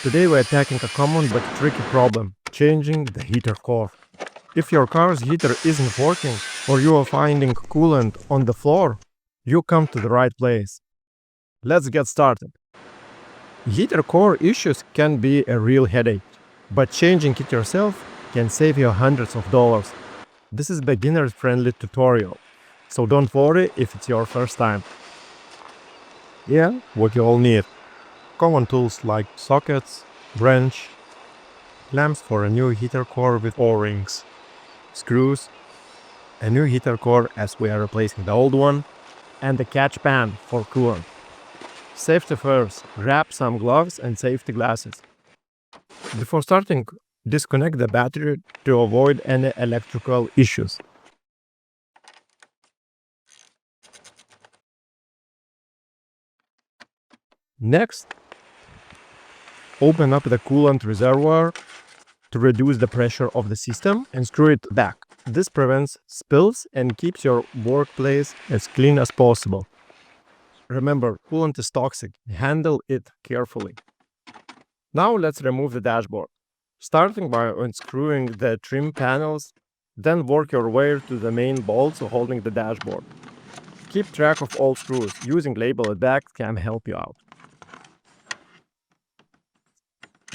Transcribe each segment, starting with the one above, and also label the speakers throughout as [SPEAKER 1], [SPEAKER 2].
[SPEAKER 1] Today we're tackling a common but tricky problem, changing the heater core. If your car's heater isn't working or you are finding coolant on the floor, you come to the right place. Let's get started. Heater core issues can be a real headache, but changing it yourself can save you hundreds of dollars. This is beginner-friendly tutorial, so don't worry if it's your first time. Yeah, what you all need. Common tools like sockets, wrench, clamps for a new heater core with O-rings, screws, a new heater core as we are replacing the old one, and a catch pan for coolant. Safety first, grab some gloves and safety glasses. Before starting, disconnect the battery to avoid any electrical issues. Next, open up the coolant reservoir to reduce the pressure of the system and screw it back. This prevents spills and keeps your workplace as clean as possible. Remember, coolant is toxic. Handle it carefully. Now let's remove the dashboard. Starting by unscrewing the trim panels, then work your way to the main bolts holding the dashboard. Keep track of all screws. Using labeled bags can help you out.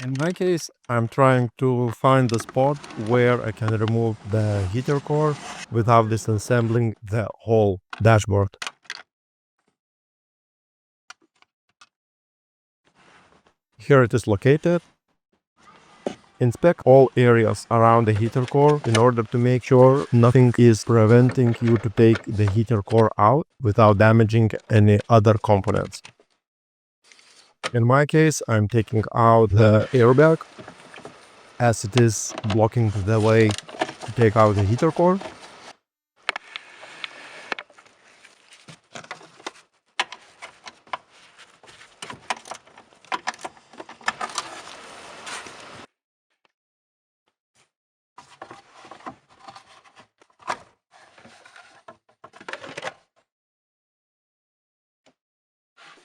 [SPEAKER 1] In my case, I'm trying to find the spot where I can remove the heater core without disassembling the whole dashboard. Here it is located. Inspect all areas around the heater core in order to make sure nothing is preventing you to take the heater core out without damaging any other components. In my case, I'm taking out the airbag as it is blocking the way to take out the heater core.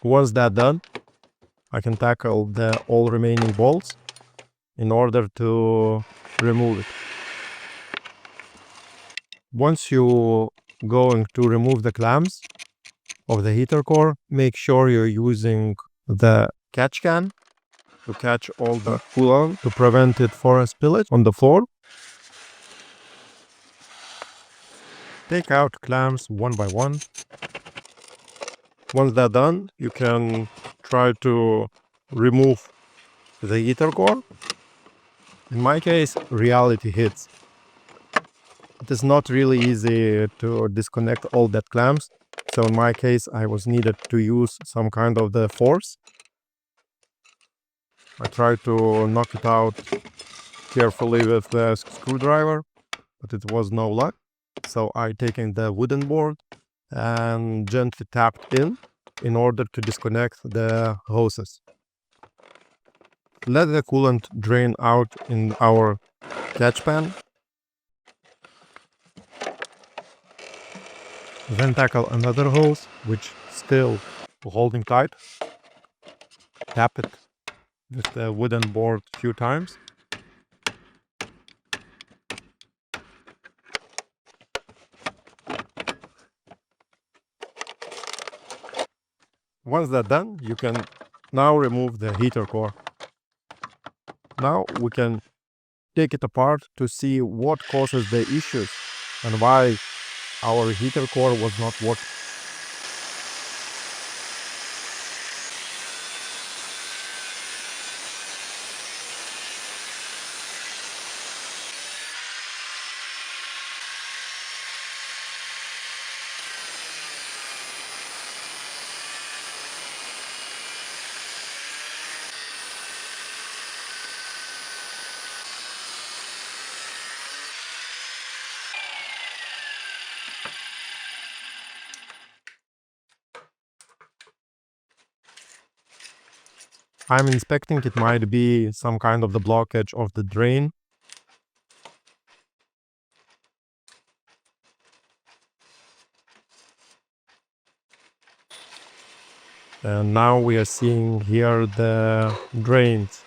[SPEAKER 1] Once that's done, I can tackle the all remaining bolts in order to remove it. Once you going to remove the clamps of the heater core, make sure you're using the catch can to catch all the coolant to prevent it from spillage on the floor. Take out clamps one by one. Once that's done, you can try to remove the heater core. In my case, reality hits. It is not really easy to disconnect all that clamps. So in my case, I was needed to use some kind of the force. I tried to knock it out carefully with the screwdriver, but it was no luck. So I taken the wooden board and gently tapped in order to disconnect the hoses. Let the coolant drain out in our catch pan. Then tackle another hose, which still holding tight. Tap it with the wooden board a few times. Once that's done, you can now remove the heater core. Now we can take it apart to see what causes the issues and why our heater core was not working. I'm inspecting, it might be some kind of the blockage of the drain. And now we are seeing here the drains.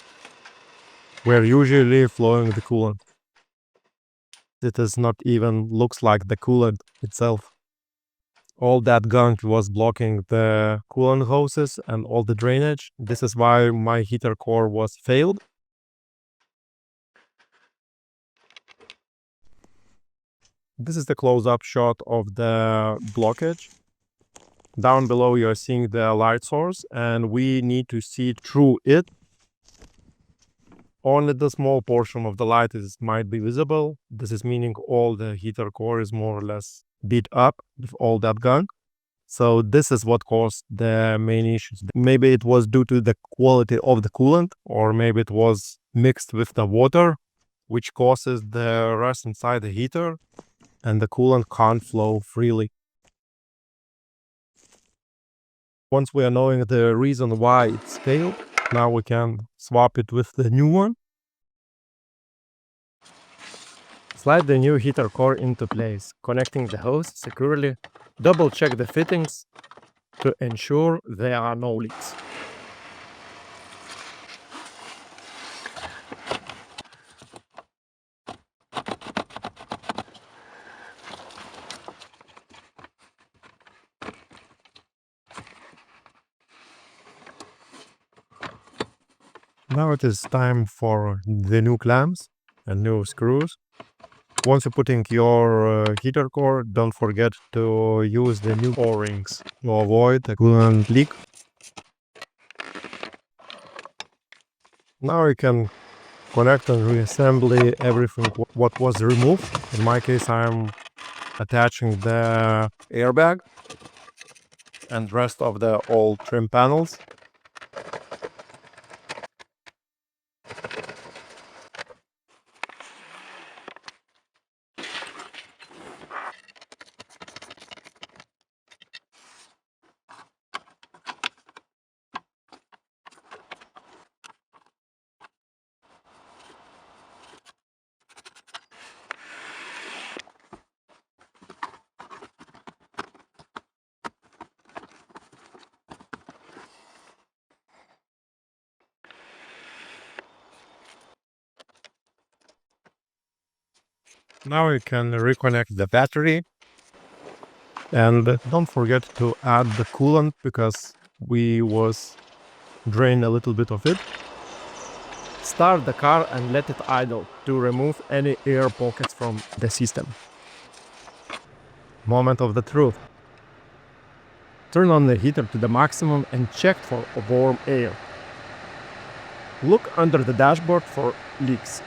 [SPEAKER 1] we're usually flowing the coolant. It is not even looks like the coolant itself. All that gunk was blocking the coolant hoses and all the drainage. This is why my heater core was failed. This is the close-up shot of the blockage. Down below you're seeing the light source, and we need to see through it. Only the small portion of the light might be visible. This is meaning all the heater core is more or less beat up with all that gunk. So this is what caused the main issues. Maybe it was due to the quality of the coolant, or maybe it was mixed with the water, which causes the rust inside the heater, and the coolant can't flow freely. Once we are knowing the reason why it's failed, now we can swap it with the new one. Slide the new heater core into place, connecting the hose securely. Double check the fittings to ensure there are no leaks. Now it is time for the new clamps and new screws. Once you're putting your heater core, don't forget to use the new O-rings to avoid a coolant leak. Now you can connect and reassembly everything what was removed. In my case, I'm attaching the airbag and rest of the old trim panels. Now you can reconnect the battery, and don't forget to add the coolant because we was drain a little bit of it. Start the car and let it idle to remove any air pockets from the system. Moment of the truth. Turn on the heater to the maximum and check for warm air. Look under the dashboard for leaks.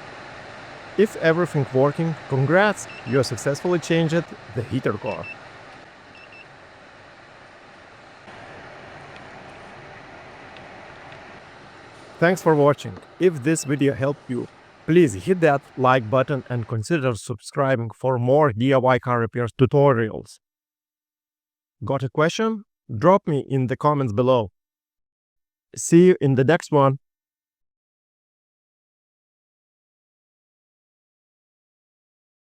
[SPEAKER 1] If everything's working, congrats, you successfully changed the heater core. Thanks for watching. If this video helped you, please hit that like button and consider subscribing for more DIY car repairs tutorials. Got a question? Drop me in the comments below. See you in the next one.